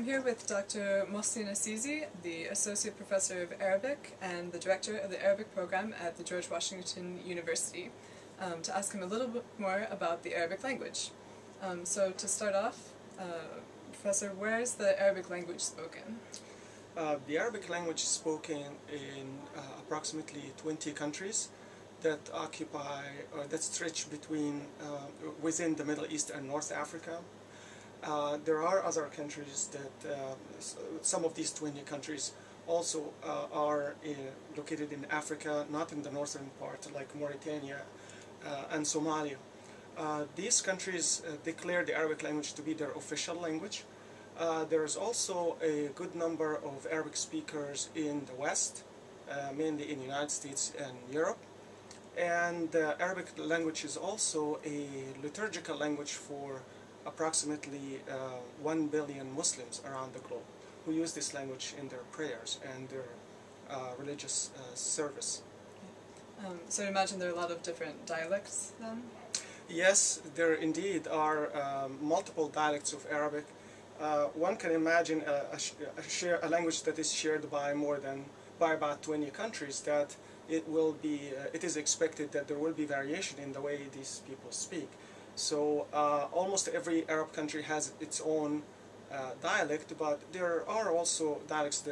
I'm here with Dr. Mohssen Esseesy, the Associate Professor of Arabic and the Director of the Arabic Program at the George Washington University, to ask him a little bit more about the Arabic language. So to start off, Professor, where is the Arabic language spoken? The Arabic language is spoken in approximately 20 countries that occupy, that stretch between, within the Middle East and North Africa. There are other countries that, some of these 20 countries also are located in Africa, not in the northern part, like Mauritania and Somalia. These countries declare the Arabic language to be their official language. There's also a good number of Arabic speakers in the West, mainly in the United States and Europe. And the Arabic language is also a liturgical language for approximately 1 billion Muslims around the globe who use this language in their prayers and their religious service. So I imagine there are a lot of different dialects then? Yes, there indeed are multiple dialects of Arabic. One can imagine a language that is shared by about 20 countries, that it is expected that there will be variation in the way these people speak. So almost every Arab country has its own dialect, but there are also dialects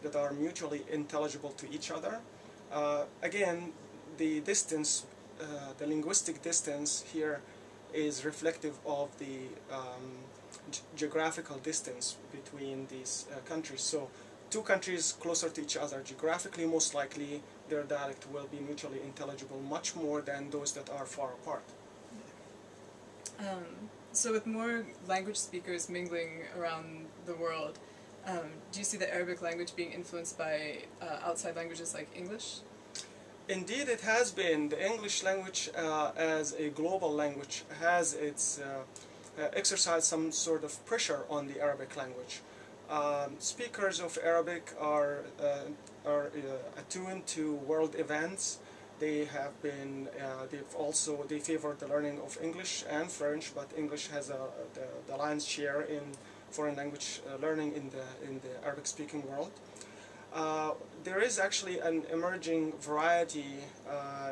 that are mutually intelligible to each other. Again, the distance, the linguistic distance here is reflective of the geographical distance between these countries. So two countries closer to each other geographically, most likely their dialect will be mutually intelligible much more than those that are far apart. So with more language speakers mingling around the world, do you see the Arabic language being influenced by outside languages like English? Indeed, it has been. The English language as a global language has exercised some sort of pressure on the Arabic language. Speakers of Arabic are attuned to world events. They have been, they favor the learning of English and French, but English has the lion's share in foreign language learning in the Arabic-speaking world. There is actually an emerging variety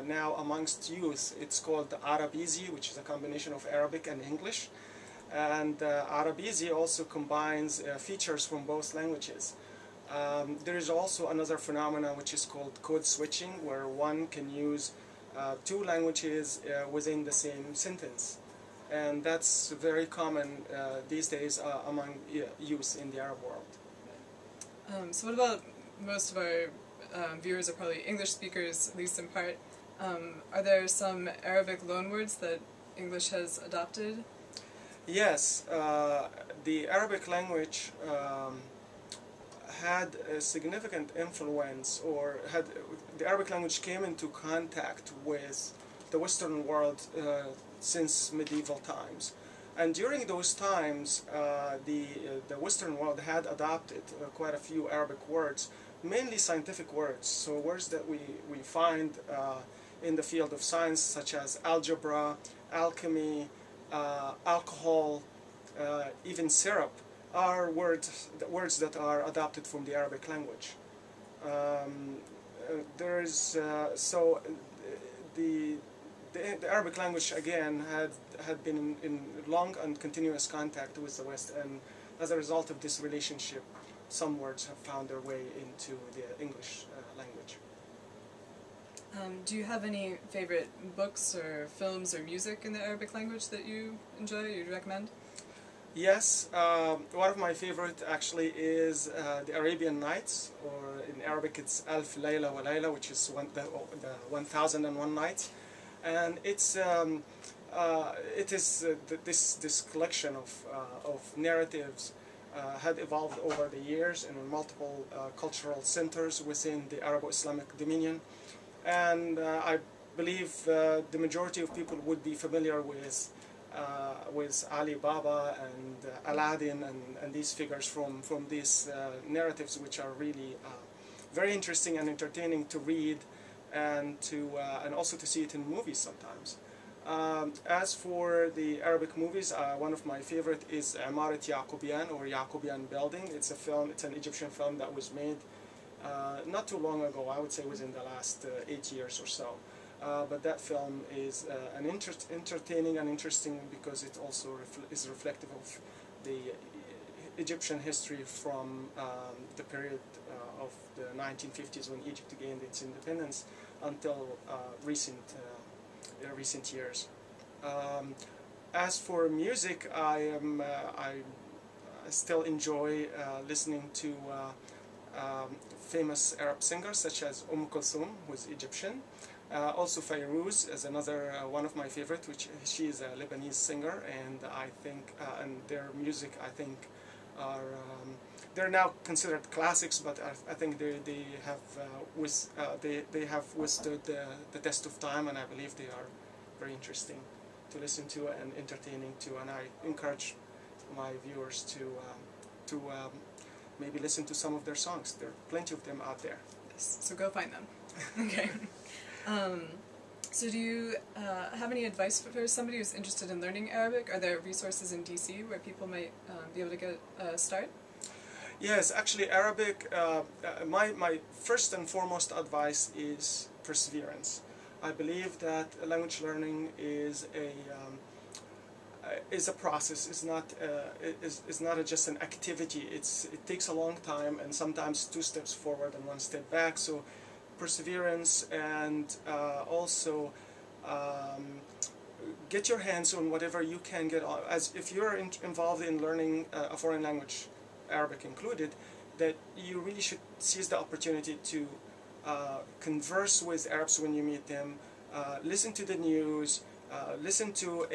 now amongst youth. It's called Arabesy, which is a combination of Arabic and English. And Arabesy also combines features from both languages. There is also another phenomenon which is called code switching, where one can use two languages within the same sentence. And that's very common these days among youth in the Arab world. So what about most of our viewers are probably English speakers, at least in part. Are there some Arabic loanwords that English has adopted? Yes, the Arabic language had a significant influence, or the Arabic language came into contact with the Western world since medieval times. And during those times, the Western world had adopted quite a few Arabic words, mainly scientific words, so words that we find in the field of science, such as algebra, alchemy, alcohol, even syrup, are words that are adopted from the Arabic language. The Arabic language again had been in long and continuous contact with the West, and as a result of this relationship, some words have found their way into the English language. Do you have any favorite books or films or music in the Arabic language that you enjoy, you'd recommend? Yes, one of my favorite actually is the Arabian Nights, or in Arabic it's Alf Layla wa Layla, which is the 1001 Nights, and it is this collection of narratives had evolved over the years in multiple cultural centers within the Arabo-Islamic Dominion, and I believe the majority of people would be familiar with Ali Baba and Aladdin and these figures from these narratives, which are really very interesting and entertaining to read, and also to see it in movies sometimes. As for the Arabic movies, one of my favorite is Imarat Yaqubian, or Yaqubian Building. It's a film, it's an Egyptian film that was made not too long ago. I would say within the last 8 years or so. But that film is entertaining and interesting because it also is reflective of the Egyptian history from the period of the 1950s when Egypt gained its independence until recent years. As for music, I still enjoy listening to famous Arab singers such as Kulthum, who is Egyptian. Also Fairuz is another one of my favorite, which she is a Lebanese singer, and I think and their music I think are they're now considered classics, but I think they have withstood the test of time, and I believe they are very interesting to listen to and entertaining too. And I encourage my viewers to maybe listen to some of their songs. There are plenty of them out there. Yes, so go find them. Okay. So do you have any advice for somebody who's interested in learning Arabic? Are there resources in DC where people might be able to get a start? Yes, actually Arabic, my first and foremost advice is perseverance. I believe that language learning is a process. It's not just an activity. It takes a long time, and sometimes 2 steps forward and 1 step back. So perseverance, and also get your hands on whatever you can get on. As if you're involved in learning a foreign language, Arabic included, that you really should seize the opportunity to converse with Arabs when you meet them, listen to the news, listen to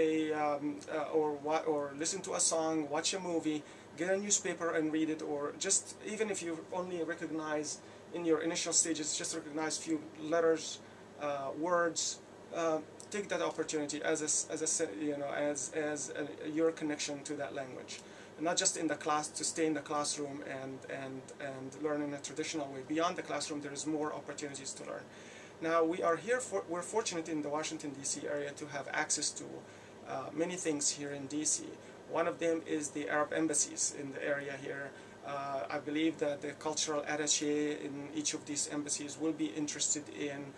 or listen to a song, watch a movie, get a newspaper and read it, or just even if you only recognize in your initial stages, just recognize few letters, words. Take that opportunity as your connection to that language, and not just in the class, to stay in the classroom and learn in a traditional way. Beyond the classroom, there is more opportunities to learn. Now we're fortunate in the Washington D.C. area to have access to many things here in D.C. One of them is the Arab embassies in the area here. I believe that the cultural attaché in each of these embassies will be interested in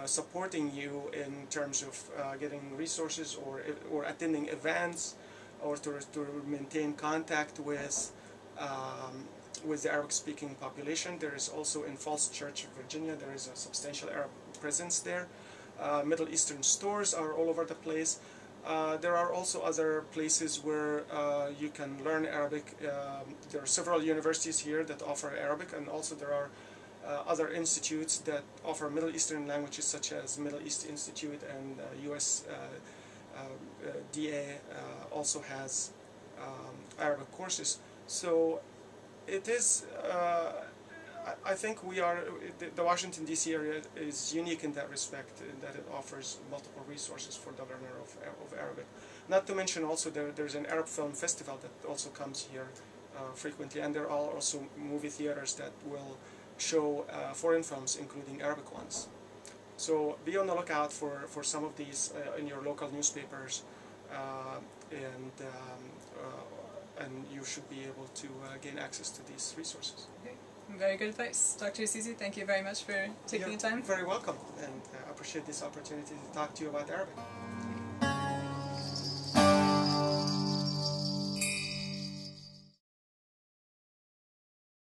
supporting you in terms of getting resources or attending events, or to maintain contact with the Arabic-speaking population. There is also in Falls Church, Virginia, there is a substantial Arab presence there. Middle Eastern stores are all over the place. There are also other places where you can learn Arabic. There are several universities here that offer Arabic, and also there are other institutes that offer Middle Eastern languages, such as Middle East Institute, and US DA also has Arabic courses. So it is, I think the Washington D.C. area is unique in that respect, in that it offers multiple resources for the learner of Arabic. Not to mention also there's an Arab film festival that also comes here frequently, and there are also movie theaters that will show foreign films, including Arabic ones. So be on the lookout for some of these in your local newspapers, and you should be able to gain access to these resources. Okay. Very good advice. Dr. Esseesy, thank you very much for taking the time. You're very welcome, and I appreciate this opportunity to talk to you about Arabic.